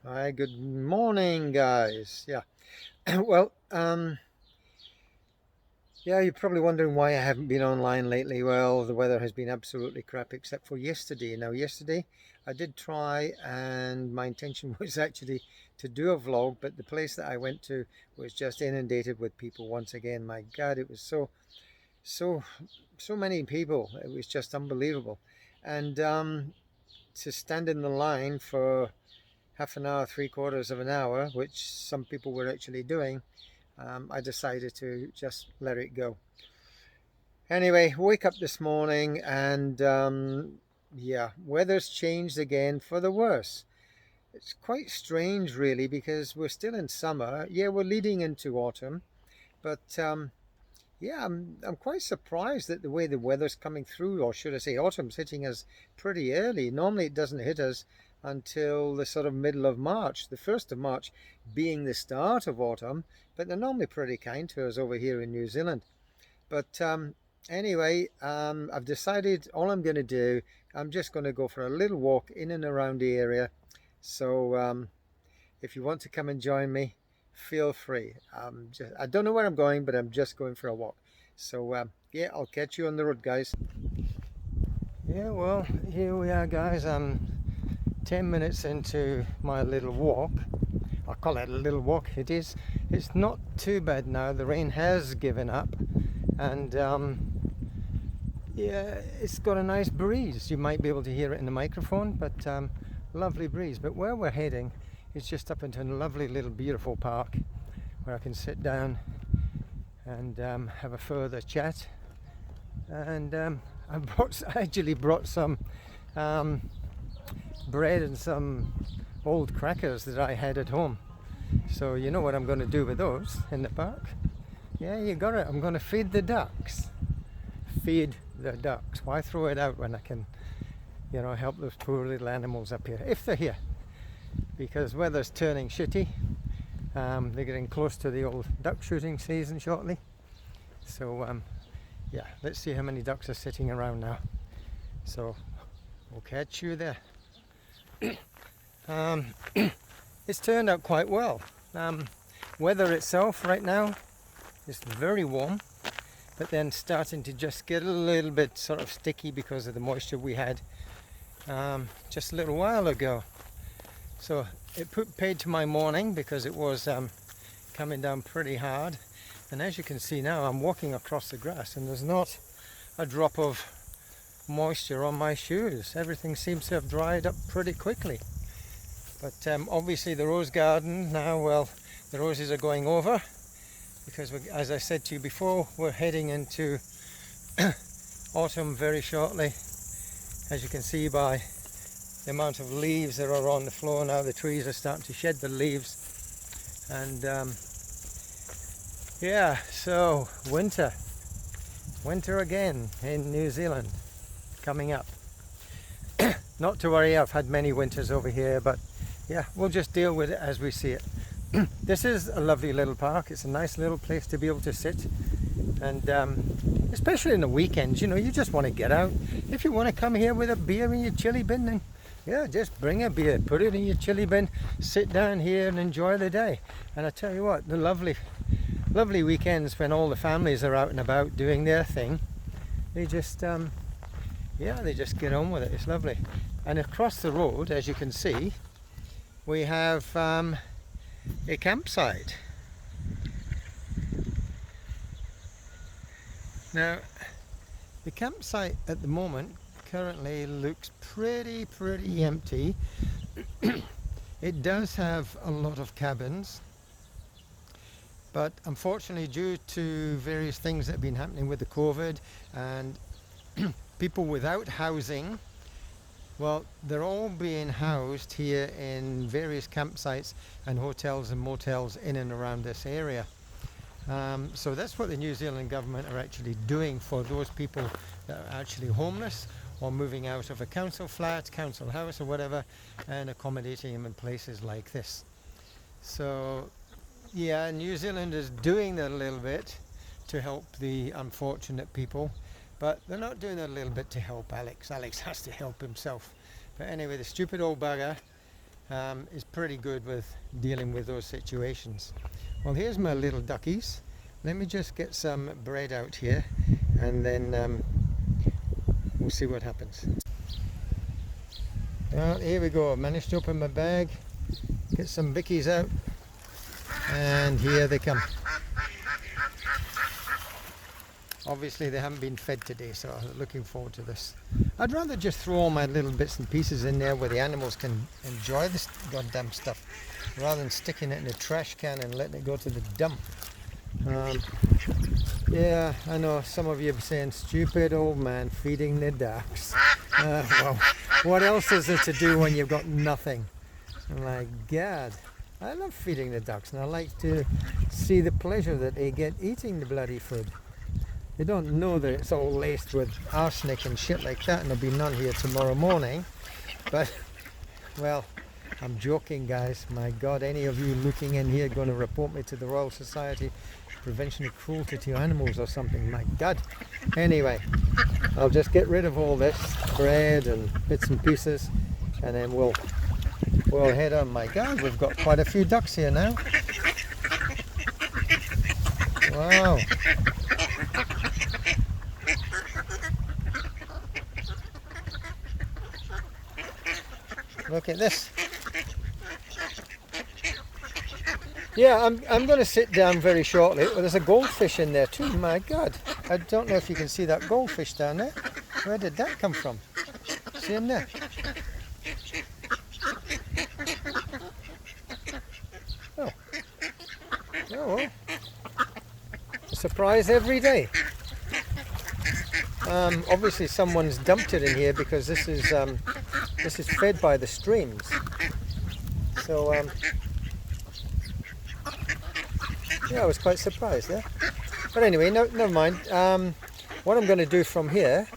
Hi, good morning, guys. Yeah, well, yeah, you're probably wondering why I haven't been online lately. Well, the weather has been absolutely crap except for yesterday. Now, yesterday I did try, and my intention was actually to do a vlog, but the place that I went to was just inundated with people once again. My God, it was so, so many people. It was just unbelievable. And to stand in the line for half an hour, three quarters of an hour, which some people were actually doing, I decided to just let it go. Anyway, wake up this morning and yeah, weather's changed again for the worse. It's quite strange, really, because we're still in summer. Yeah, we're leading into autumn, but yeah, I'm quite surprised at the way the weather's coming through, or should I say, autumn's hitting us pretty early. Normally, it doesn't hit us until the sort of middle of March, the 1st of March being the start of autumn, but they're normally pretty kind to us over here in New Zealand. But anyway, I've decided all I'm going to do, I'm just going to go for a little walk in and around the area. So if you want to come and join me, feel free. I don't know where I'm going, but I'm just going for a walk. So yeah, I'll catch you on the road, guys. Yeah, well, here we are, guys. I'm 10 minutes into my little walk. I call it a little walk. It is. It's not too bad now. The rain has given up, and yeah, it's got a nice breeze. You might be able to hear it in the microphone, but lovely breeze. But where we're heading is just up into a lovely little beautiful park where I can sit down and have a further chat. And I actually brought some um, bread and some old crackers that I had at home. So you know what I'm going to do with those in the park? Yeah, you got it. I'm going to feed the ducks. Feed the ducks. Why throw it out when I can, help those poor little animals up here, if they're here? Because weather's turning shitty. They're getting close to the old duck shooting season shortly. So yeah, let's see how many ducks are sitting around now. So we'll catch you there. um, it's turned out quite well. Weather itself right now is very warm, but then starting to just get a little bit sort of sticky because of the moisture we had just a little while ago. So it paid to my morning because it was coming down pretty hard. And as you can see now, I'm walking across the grass and there's not a drop of moisture on my shoes. Everything seems to have dried up pretty quickly. But obviously the rose garden now, well, the roses are going over because, as I said to you before, we're heading into autumn very shortly. As you can see by the amount of leaves that are on the floor now, the trees are starting to shed the leaves. And yeah, so winter again in New Zealand coming up. Not to worry, I've had many winters over here, but yeah, we'll just deal with it as we see it. This is a lovely little park. It's a nice little place to be able to sit, and especially in the weekends, you just want to get out. If you want to come here with a beer in your chili bin, then yeah, just bring a beer, put it in your chili bin, sit down here and enjoy the day. And I tell you what, the lovely weekends when all the families are out and about doing their thing, they just yeah, they just get on with it. It's lovely. And across the road, as you can see, we have a campsite. Now, the campsite at the moment currently looks pretty empty. It does have a lot of cabins, but unfortunately, due to various things that have been happening with the COVID and people without housing, well, they're all being housed here in various campsites and hotels and motels in and around this area. So that's what the New Zealand government are actually doing for those people that are actually homeless or moving out of a council flat, council house or whatever, and accommodating them in places like this. So yeah, New Zealand is doing that a little bit to help the unfortunate people, but they're not doing that a little bit to help Alex. Alex has to help himself. But anyway, the stupid old bugger is pretty good with dealing with those situations. Well, here's my little duckies. Let me just get some bread out here, and then we'll see what happens. Well, here we go. I managed to open my bag, get some bickies out, and here they come. Obviously they haven't been fed today, so I'm looking forward to this. I'd rather just throw all my little bits and pieces in there where the animals can enjoy this goddamn stuff, rather than sticking it in a trash can and letting it go to the dump. Yeah, I know some of you are saying, stupid old man feeding the ducks. Well, what else is there to do when you've got nothing? My God, I love feeding the ducks, and I like to see the pleasure that they get eating the bloody food. They don't know that it's all laced with arsenic and shit like that, and there'll be none here tomorrow morning. But, well, I'm joking, guys. My God, any of you looking in here going to report me to the Royal Society Prevention of Cruelty to Animals or something? My God. Anyway, I'll just get rid of all this bread and bits and pieces, and then we'll head on. My God, we've got quite a few ducks here now. Wow. Look at this. Yeah, I'm going to sit down very shortly. Well, there's a goldfish in there too. My God, I don't know if you can see that goldfish down there. Where did that come from? See him there? Oh, oh well. A surprise every day. Obviously, someone's dumped it in here because this is fed by the streams. So yeah, I was quite surprised there. But anyway, never mind. What I'm going to do from here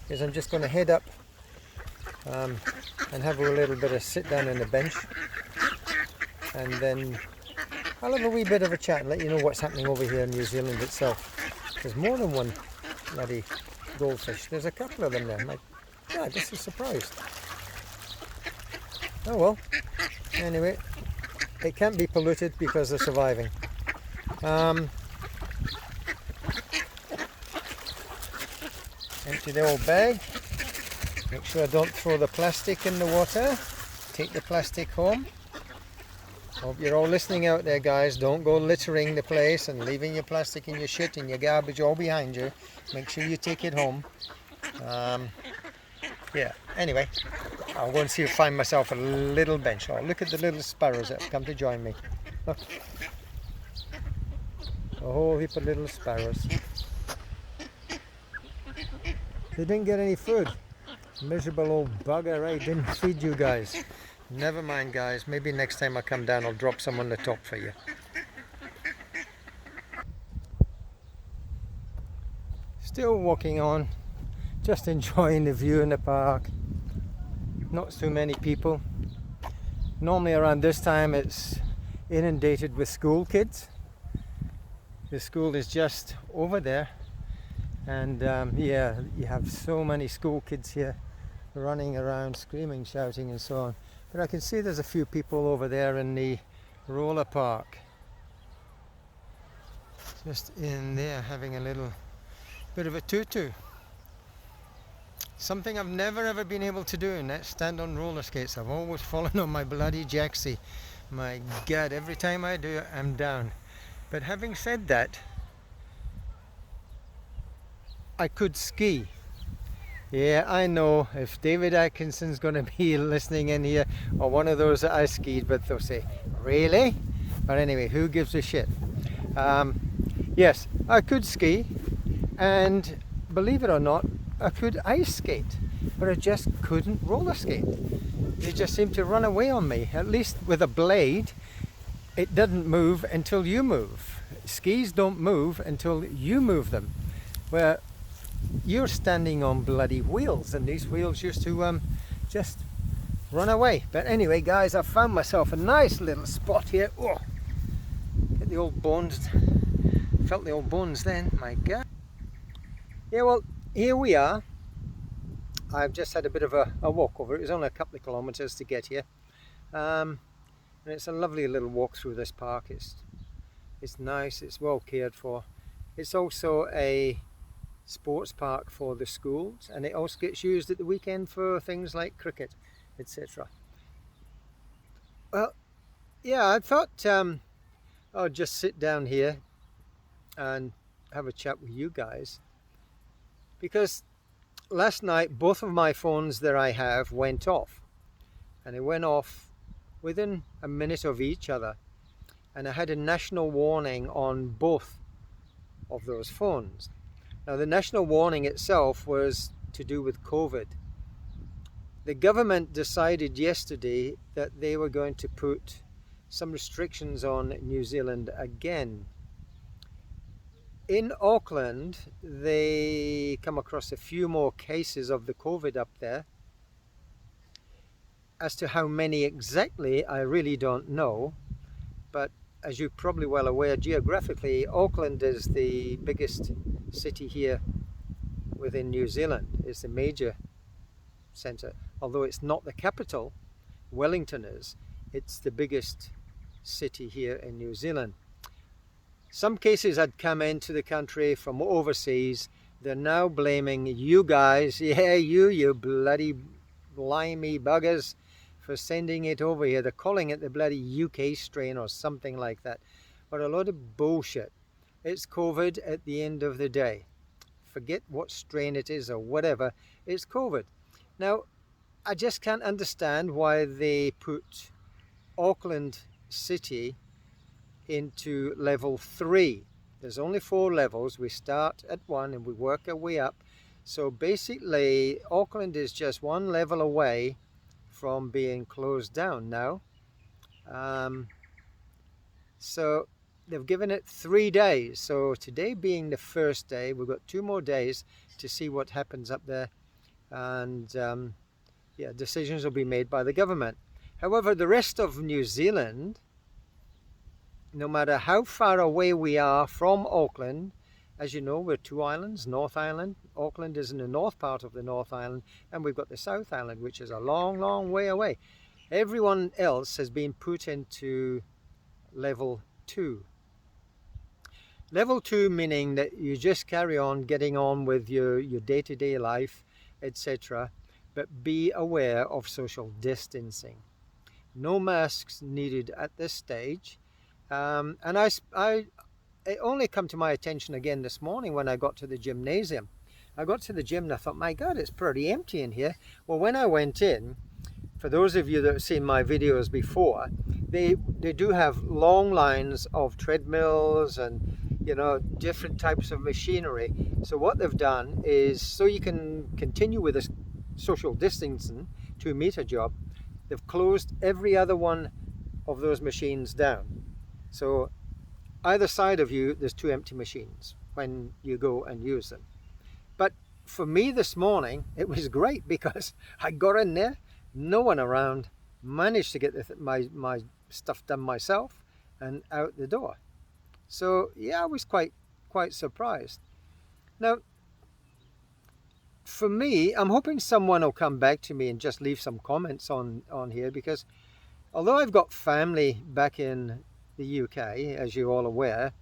is I'm just going to head up and have a little bit of sit down on the bench, and then I'll have a wee bit of a chat and let you know what's happening over here in New Zealand itself. There's more than one bloody goldfish. There's a couple of them there. My God, this is surprised. Oh well. Anyway, it can't be polluted because they're surviving. Empty the old bag. Make sure I don't throw the plastic in the water. Take the plastic home. Hope you're all listening out there, guys. Don't go littering the place and leaving your plastic and your shit and your garbage all behind you. Make sure you take it home. Yeah, anyway, I'll go and see if I find myself a little bench. Oh, look at the little sparrows that have come to join me. Look. A whole heap of little sparrows. They didn't get any food. Miserable old bugger, I didn't feed you guys. Never mind, guys. Maybe next time I come down I'll drop some on the top for you. Still walking on, just enjoying the view in the park. Not too many people. Normally around this time it's inundated with school kids. The school is just over there, and yeah, you have so many school kids here running around, screaming, shouting and so on. But I can see there's a few people over there in the roller park, just in there having a little bit of a tutu. Something I've never ever been able to do, and that's stand on roller skates. I've always fallen on my bloody jacksie. My God, every time I do it I'm down. But having said that, I could ski. Yeah, I know if David Atkinson's going to be listening in here, or one of those that I skied with, they'll say, really? But anyway, who gives a shit? Yes, I could ski, and believe it or not, I could ice skate, but I just couldn't roller skate. They just seemed to run away on me. At least with a blade, it doesn't move until you move. Skis don't move until you move them. Where you're standing on bloody wheels, and these wheels used to just run away. But anyway, guys, I found myself a nice little spot here. Oh, get the old bones. Felt the old bones then, my God. Yeah, well, here we are. I've just had a bit of a walk over. It was only a couple of kilometers to get here. And it's a lovely little walk through this park. It's nice, it's well cared for. It's also a sports park for the schools, and it also gets used at the weekend for things like cricket, etc. Well, yeah, I thought I'll just sit down here and have a chat with you guys, because last night both of my phones that I have went off, and they went off within a minute of each other, and I had a national warning on both of those phones. Now, the national warning itself was to do with COVID. The government decided yesterday that they were going to put some restrictions on New Zealand again. In Auckland, they come across a few more cases of the COVID up there. As to how many exactly, I really don't know, but as you're probably well aware, geographically, Auckland is the biggest city here within New Zealand. It's the major centre. Although it's not the capital, Wellington is. It's the biggest city here in New Zealand. Some cases had come into the country from overseas. They're now blaming you guys, yeah, you bloody blimey buggers, for sending it over here. They're calling it the bloody UK strain or something like that. But a lot of bullshit. It's COVID at the end of the day. Forget what strain it is or whatever, it's COVID. Now, I just can't understand why they put Auckland City into level 3. There's only 4 levels. We start at 1 and we work our way up. So basically, Auckland is just 1 level away from being closed down now. So they've given it 3 days. So today being the first day, we've got 2 more days to see what happens up there. And yeah, decisions will be made by the government. However, the rest of New Zealand, no matter how far away we are from Auckland, as you know, we're 2 islands, North Island. Auckland is in the north part of the North Island, and we've got the South Island, which is a long, long way away. Everyone else has been put into level 2. Level 2 meaning that you just carry on getting on with your day-to-day life, etc. But be aware of social distancing. No masks needed at this stage. And it only come to my attention again this morning when I got to the gymnasium. I got to the gym and I thought, my God, it's pretty empty in here. Well, when I went in, for those of you that have seen my videos before, they do have long lines of treadmills and, you know, different types of machinery. So what they've done is, so you can continue with this social distancing, 2-meter job, they've closed every other one of those machines down. So either side of you, there's 2 empty machines when you go and use them. But for me this morning, it was great because I got in there, no one around, managed to get my stuff done myself and out the door. So yeah, I was quite surprised. Now, for me, I'm hoping someone will come back to me and just leave some comments on here, because although I've got family back in the UK, as you're all aware,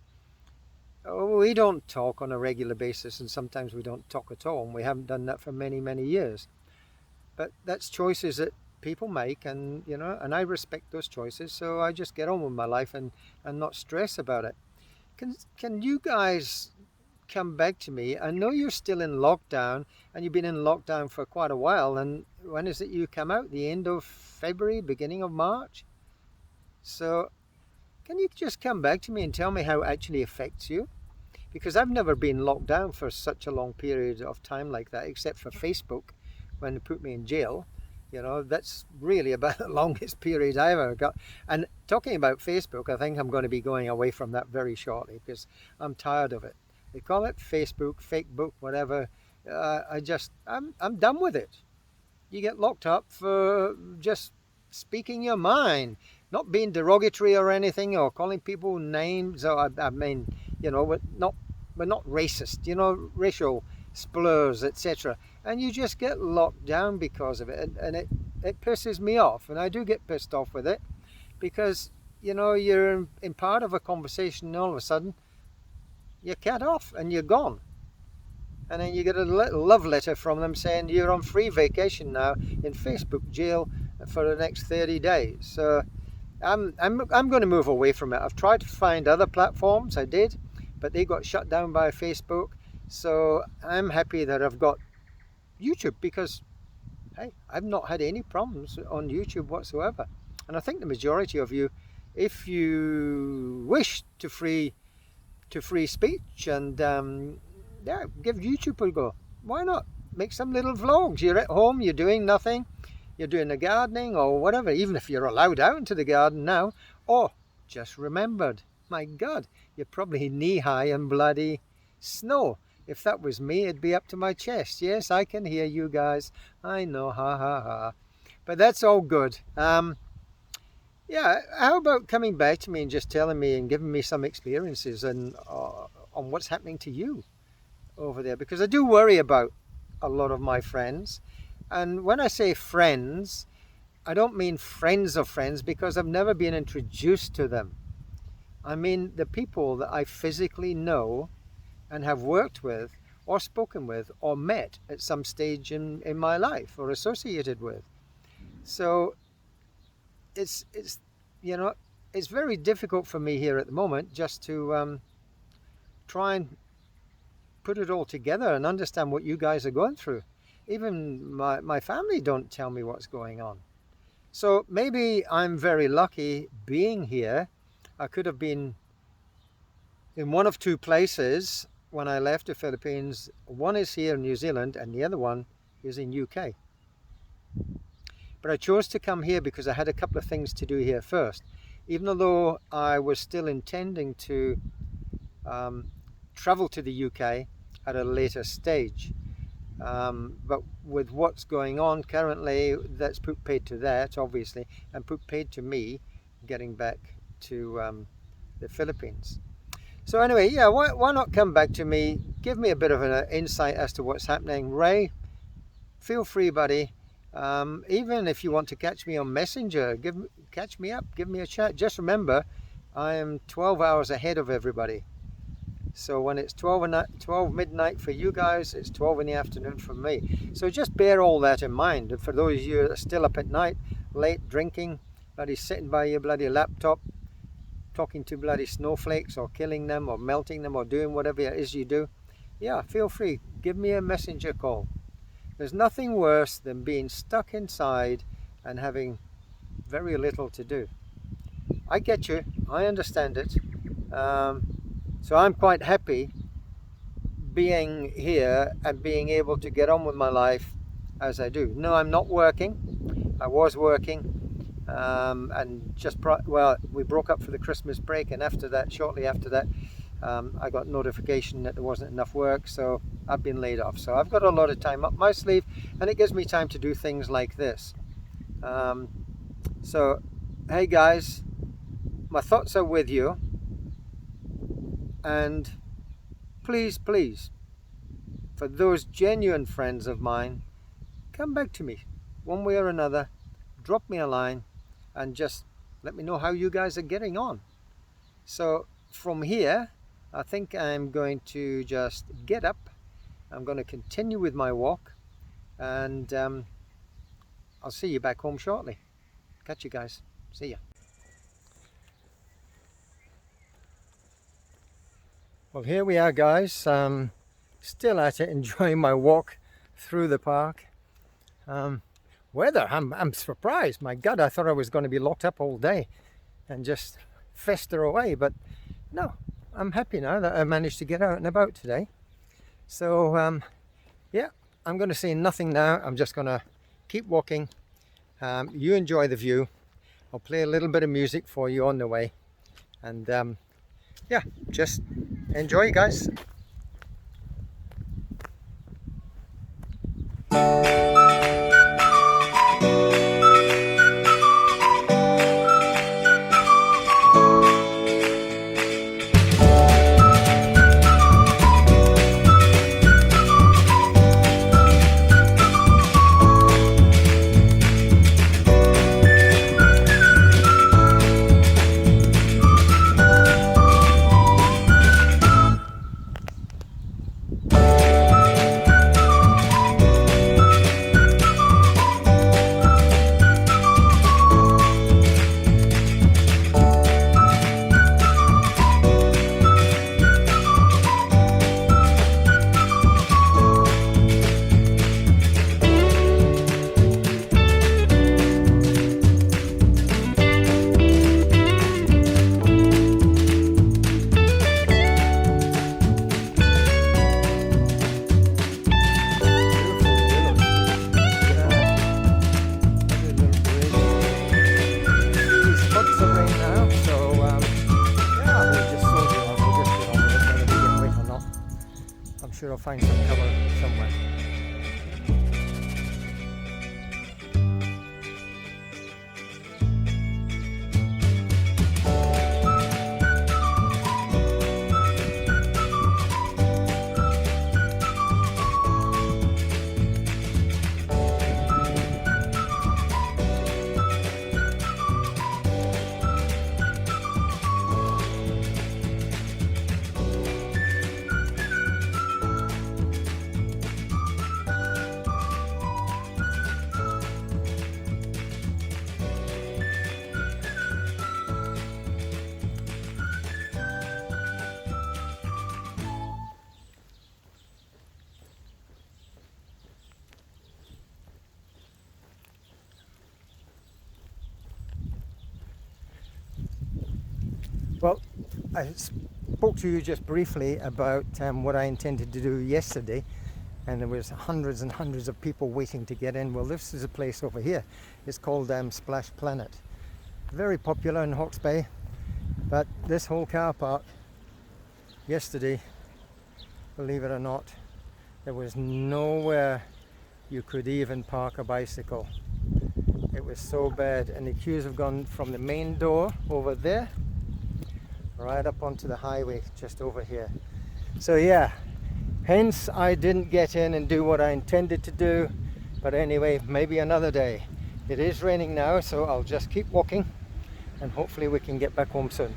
we don't talk on a regular basis, and sometimes we don't talk at all, and we haven't done that for many, many years. But that's choices that people make, and you know, and I respect those choices, so I just get on with my life and not stress about it. Can you guys come back to me? I know you're still in lockdown, and you've been in lockdown for quite a while, and when is it you come out? The end of February, beginning of March? So can you just come back to me and tell me how it actually affects you? Because I've never been locked down for such a long period of time like that, except for Facebook, when they put me in jail. You know, that's really about the longest period I ever got. And talking about Facebook, I think I'm going to be going away from that very shortly, because I'm tired of it. They call it Facebook, Fakebook, whatever. I'm done with it. You get locked up for just speaking your mind, not being derogatory or anything, or calling people names, or I mean, you know, we're not racist, you know, racial slurs, etc. And you just get locked down because of it, and it pisses me off, and I do get pissed off with it, because you're in part of a conversation and all of a sudden you're cut off and you're gone. And then you get a little love letter from them saying you're on free vacation now in Facebook jail for the next 30 days. So I'm going to move away from it. I've tried to find other platforms, I did, but they got shut down by Facebook. So I'm happy that I've got YouTube, because hey, I've not had any problems on YouTube whatsoever. And I think the majority of you, if you wish to free speech and give YouTube a go. Why not? Make some little vlogs. You're at home, you're doing nothing, you're doing the gardening or whatever, even if you're allowed out into the garden now, or just remembered, my God, you're probably knee-high in bloody snow. If that was me, it'd be up to my chest. Yes, I can hear you guys. I know, ha ha ha. But that's all good. Yeah, how about coming back to me and just telling me and giving me some experiences and on what's happening to you over there? Because I do worry about a lot of my friends. And when I say friends, I don't mean friends of friends, because I've never been introduced to them. I mean the people that I physically know and have worked with or spoken with or met at some stage in my life or associated with. So it's very difficult for me here at the moment just to try and put it all together and understand what you guys are going through. Even my family don't tell me what's going on. So maybe I'm very lucky being here. I could have been in one of two places when I left the Philippines. One is here in New Zealand and the other one is in UK. But I chose to come here because I had a couple of things to do here first. Even though I was still intending to travel to the UK at a later stage. But with what's going on currently, that's put paid to that, obviously, and put paid to me getting back to the Philippines. So anyway, yeah, why not come back to me, give me a bit of an insight as to what's happening. Ray, feel free, buddy. Even if you want to catch me on Messenger, catch me up, give me a chat. Just remember, I am 12 hours ahead of everybody. So when it's 12 midnight for you guys, it's 12 in the afternoon for me. So just bear all that in mind. And for those of you that are still up at night, late drinking, bloody sitting by your bloody laptop, talking to bloody snowflakes or killing them or melting them or doing whatever it is you do, yeah, feel free. Give me a messenger call. There's nothing worse than being stuck inside and having very little to do. I get you. I understand it. So I'm quite happy being here and being able to get on with my life as I do. No, I'm not working. I was working. And we broke up for the Christmas break, and after that, shortly after that, I got notification that there wasn't enough work, so I've been laid off. So I've got a lot of time up my sleeve, and it gives me time to do things like this. So, hey guys, my thoughts are with you, and please, for those genuine friends of mine, come back to me one way or another, drop me a line, and just let me know how you guys are getting on. So from here, I think I'm going to just get up. I'm going to continue with my walk, and I'll see you back home shortly. Catch you guys. See ya. Well, here we are, guys. Still at it, enjoying my walk through the park. Weather, I'm surprised. My God, I thought I was going to be locked up all day and just fester away, but no, I'm happy now that I managed to get out and about today. So yeah, I'm going to say nothing now. I'm just going to keep walking. You enjoy the view. I'll play a little bit of music for you on the way, and yeah, just enjoy, guys. sure I'll find some cover somewhere. Well, I spoke to you just briefly about what I intended to do yesterday, and there was hundreds and hundreds of people waiting to get in. Well, this is a place over here. It's called Splash Planet. Very popular in Hawke's Bay, but this whole car park yesterday, believe it or not, there was nowhere you could even park a bicycle. It was so bad, and the queues have gone from the main door over there right up onto the highway just over here. So yeah, hence I didn't get in and do what I intended to do, but anyway, maybe another day. It is raining now, so I'll just keep walking and hopefully we can get back home soon.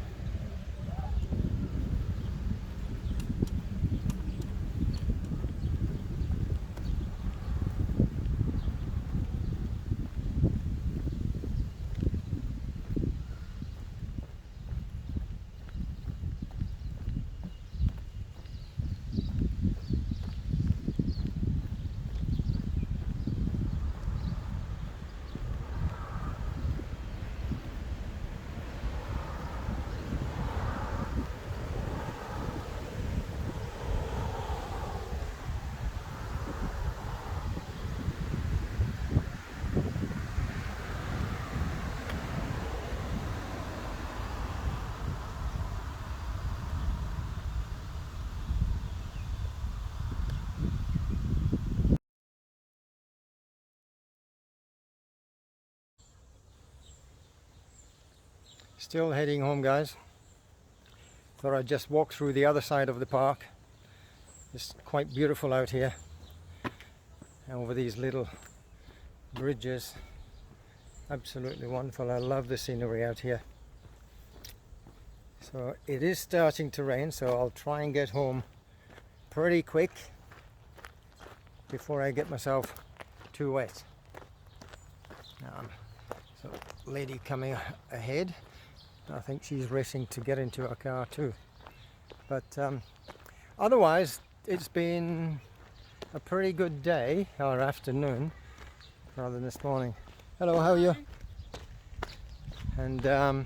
Still heading home, guys. Thought I'd just walk through the other side of the park. It's quite beautiful out here. Over these little bridges. Absolutely wonderful. I love the scenery out here. So it is starting to rain, so I'll try and get home pretty quick before I get myself too wet. So lady coming ahead. I think she's racing to get into her car too. But otherwise, it's been a pretty good day, or afternoon, rather than this morning. Hello, how are you? And yeah,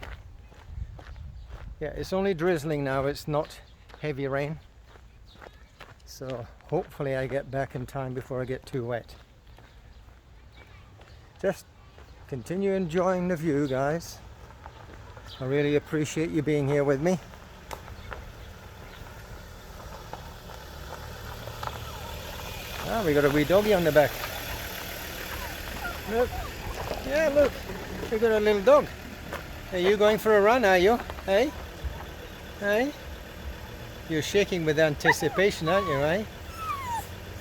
it's only drizzling now, it's not heavy rain. So hopefully I get back in time before I get too wet. Just continue enjoying the view, guys. I really appreciate you being here with me. Ah, we got a wee doggy on the back. Look. Yeah, look. We got a little dog. Are you going for a run, are you? Hey? Hey? You're shaking with anticipation, aren't you, right?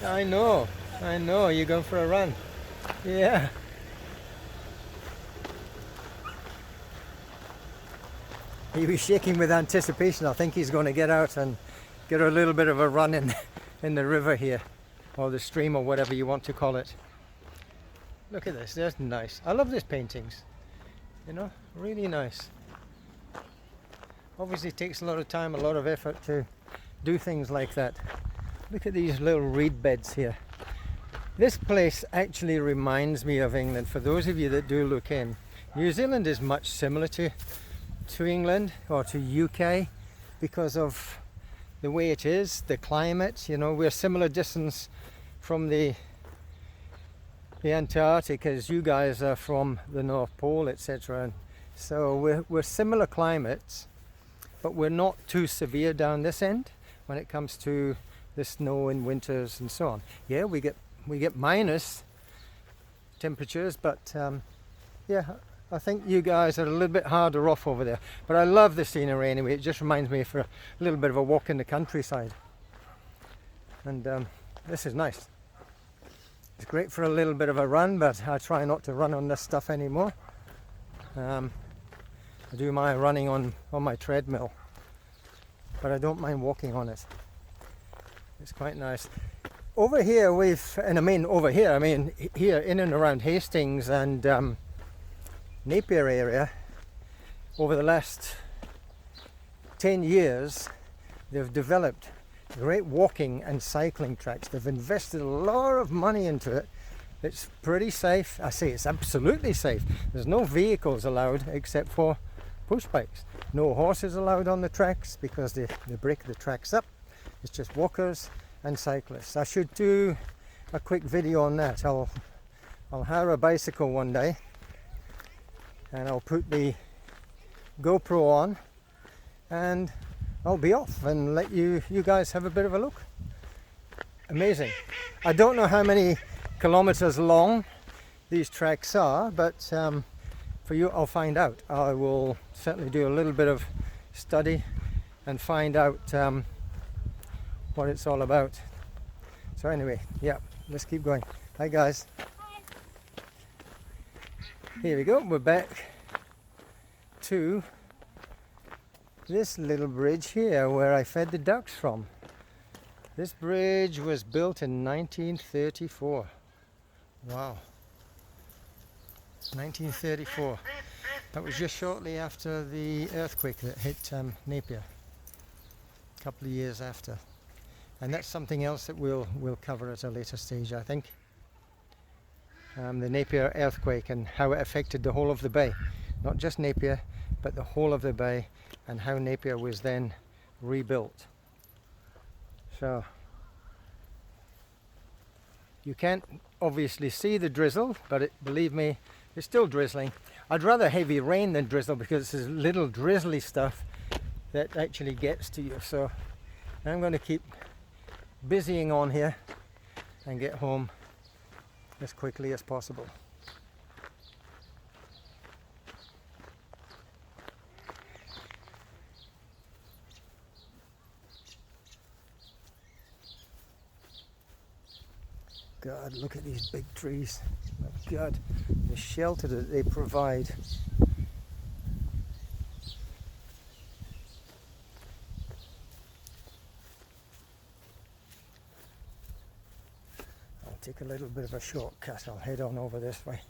I know. You're going for a run. Yeah. He was shaking with anticipation. I think he's going to get out and get a little bit of a run in the river here, or the stream, or whatever you want to call it. Look at this, that's nice. I love these paintings, you know, really nice. Obviously it takes a lot of time, a lot of effort to do things like that. Look at these little reed beds here. This place actually reminds me of England. For those of you that do look in, New Zealand is much similar to England or to UK because of the way it is, the climate. You know, we're similar distance from the Antarctic as you guys are from the North Pole, etc. And so we're similar climates, but we're not too severe down this end when it comes to the snow in winters and so on. Yeah, we get minus temperatures, but yeah, I think you guys are a little bit harder off over there. But I love the scenery anyway. It just reminds me for a little bit of a walk in the countryside. And this is nice. It's great for a little bit of a run, but I try not to run on this stuff anymore. I do my running on my treadmill, but I don't mind walking on it. It's quite nice. Over here I mean here in and around Hastings and Napier area, over the last 10 years, they've developed great walking and cycling tracks. They've invested a lot of money into it. It's pretty safe. I say it's absolutely safe. There's no vehicles allowed except for push bikes. No horses allowed on the tracks because they break the tracks up. It's just walkers and cyclists. I should do a quick video on that. I'll hire a bicycle one day and I'll put the GoPro on and I'll be off and let you guys have a bit of a look. Amazing. I don't know how many kilometers long these tracks are, but for you I'll find out. I will certainly do a little bit of study and find out what it's all about. So anyway, yeah, let's keep going. Hi guys. Here we go, we're back to this little bridge here where I fed the ducks from. This bridge was built in 1934. Wow. 1934. That was just shortly after the earthquake that hit Napier. A couple of years after. And that's something else that we'll cover at a later stage, I think. The Napier earthquake and how it affected the whole of the bay. Not just Napier, but the whole of the bay, and how Napier was then rebuilt. So you can't obviously see the drizzle, but believe me, it's still drizzling. I'd rather heavy rain than drizzle because it's little drizzly stuff that actually gets to you. So I'm going to keep busying on here and get home as quickly as possible. God, look at these big trees. Oh God, the shelter that they provide. I'll take a little bit of a shortcut. I'll head on over this way.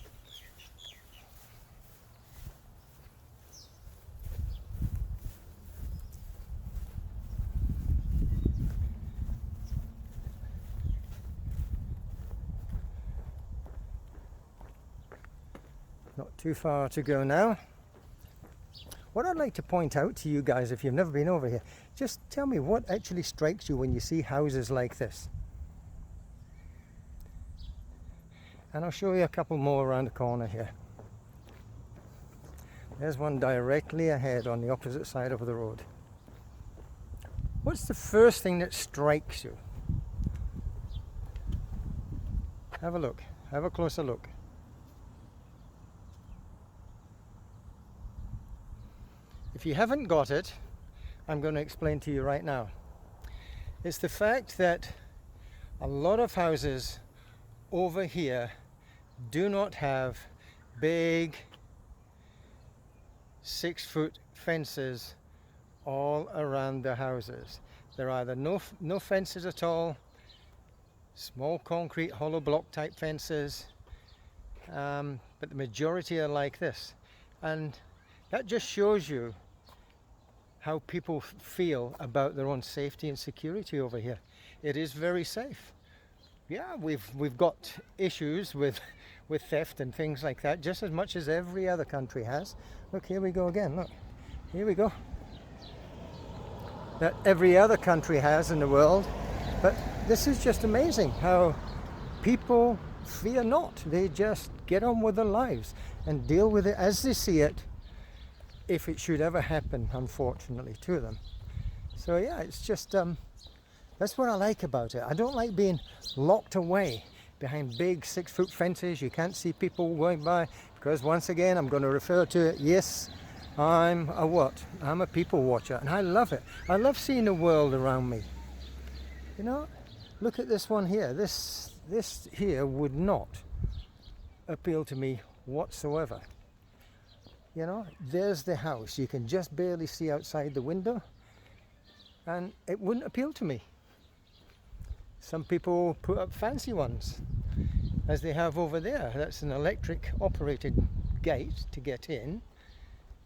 Not too far to go now. What I'd like to point out to you guys, if you've never been over here, just tell me what actually strikes you when you see houses like this. And I'll show you a couple more around the corner here. There's one directly ahead on the opposite side of the road. What's the first thing that strikes you? Have a look. Have a closer look. If you haven't got it, I'm going to explain to you right now. It's the fact that a lot of houses over here do not have big 6-foot fences all around the houses. There are either no fences at all, small concrete hollow block type fences, but the majority are like this. And that just shows you how people feel about their own safety and security over here. It is very safe. Yeah, we've got issues with theft and things like that, just as much as every other country has. Look, here we go again. Look, here we go. That every other country has in the world. But this is just amazing how people fear not. They just get on with their lives and deal with it as they see it, if it should ever happen, unfortunately, to them. So yeah, it's just That's what I like about it. I don't like being locked away behind big 6-foot fences. You can't see people going by, because once again, I'm going to refer to it. Yes, I'm a what? I'm a people watcher, and I love it. I love seeing the world around me. You know, look at this one here. This here would not appeal to me whatsoever. You know, there's the house. You can just barely see outside the window, and it wouldn't appeal to me. Some people put up fancy ones, as they have over there. That's an electric operated gate to get in.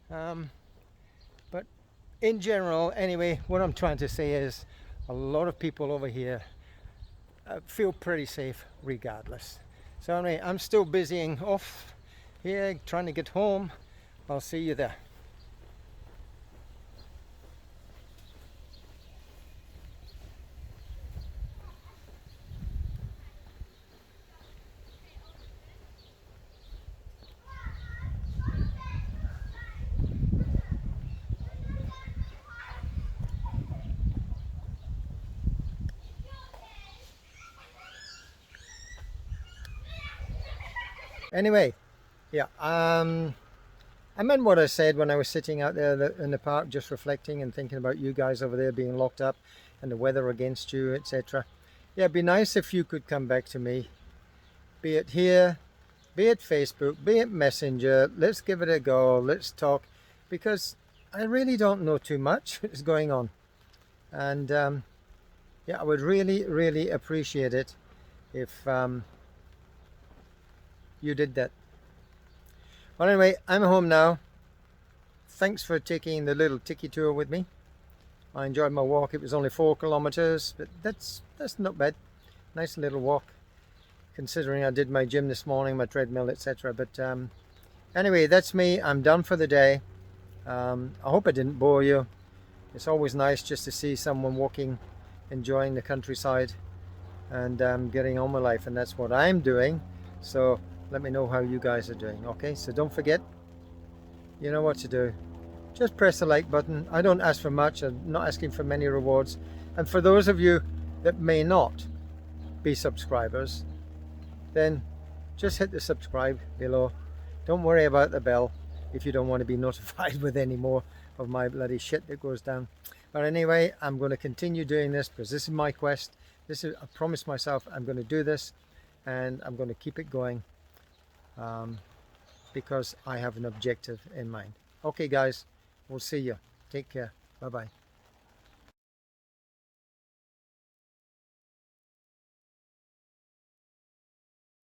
But in general, anyway, what I'm trying to say is a lot of people over here feel pretty safe regardless. So anyway, I'm still busying off here, trying to get home. I'll see you there. Anyway, yeah, I meant what I said when I was sitting out there in the park, just reflecting and thinking about you guys over there being locked up and the weather against you, etc. Yeah, it'd be nice if you could come back to me, be it here, be it Facebook, be it Messenger. Let's give it a go. Let's talk, because I really don't know too much what's going on. And yeah, I would really, really appreciate it if you did that. Well, anyway, I'm home now. Thanks for taking the little tiki tour with me. I enjoyed my walk. It was only 4 kilometers, but that's not bad. Nice little walk, considering I did my gym this morning, my treadmill, etc. But anyway, that's me. I'm done for the day. I hope I didn't bore you. It's always nice just to see someone walking, enjoying the countryside, and getting on with life, and that's what I'm doing. So let me know how you guys are doing. Okay, so don't forget, you know what to do. Just press the like button. I don't ask for much. I'm not asking for many rewards. And for those of you that may not be subscribers, then just hit the subscribe below. Don't worry about the bell if you don't want to be notified with any more of my bloody shit that goes down. But anyway, I'm going to continue doing this because this is my quest. I promised myself I'm going to do this, and I'm going to keep it going because I have an objective in mind. Okay guys, we'll see you. Take care. Bye bye.